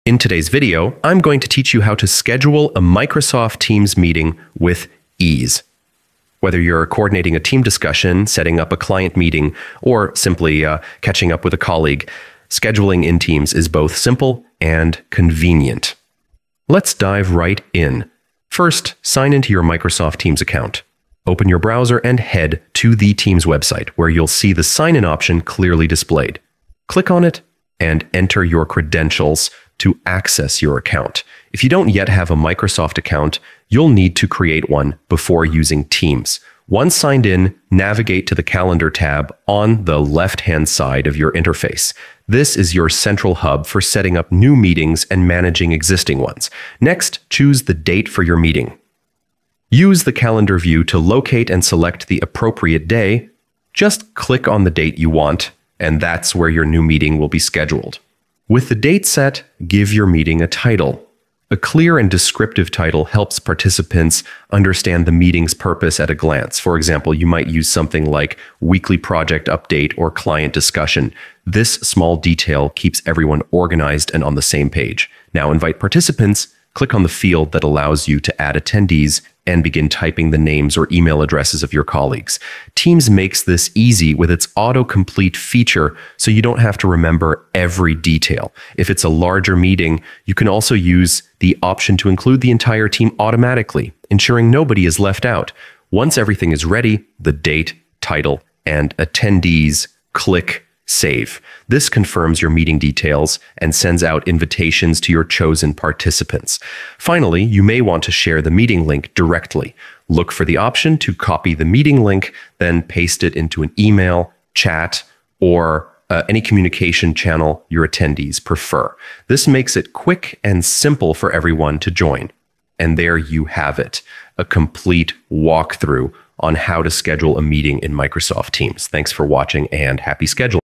In today's video, I'm going to teach you how to schedule a Microsoft Teams meeting with ease. Whether you're coordinating a team discussion, setting up a client meeting, or simply catching up with a colleague, scheduling in Teams is both simple and convenient. Let's dive right in. First, sign into your Microsoft Teams account. Open your browser and head to the Teams website, where you'll see the sign-in option clearly displayed. Click on it and enter your credentials to access your account. If you don't yet have a Microsoft account, you'll need to create one before using Teams. Once signed in, navigate to the Calendar tab on the left-hand side of your interface. This is your central hub for setting up new meetings and managing existing ones. Next, choose the date for your meeting. Use the calendar view to locate and select the appropriate day. Just click on the date you want, and that's where your new meeting will be scheduled. With the date set, give your meeting a title. A clear and descriptive title helps participants understand the meeting's purpose at a glance. For example, you might use something like Weekly Project Update or Client Discussion. This small detail keeps everyone organized and on the same page. Now invite participants. Click on the field that allows you to add attendees and begin typing the names or email addresses of your colleagues. Teams makes this easy with its autocomplete feature, so you don't have to remember every detail. If it's a larger meeting, you can also use the option to include the entire team automatically, ensuring nobody is left out. Once everything is ready, the date, title, and attendees, click Save. This confirms your meeting details and sends out invitations to your chosen participants. Finally, you may want to share the meeting link directly. Look for the option to copy the meeting link, then paste it into an email, chat, or any communication channel your attendees prefer. This makes it quick and simple for everyone to join. And there you have it, a complete walkthrough on how to schedule a meeting in Microsoft Teams. Thanks for watching and happy scheduling.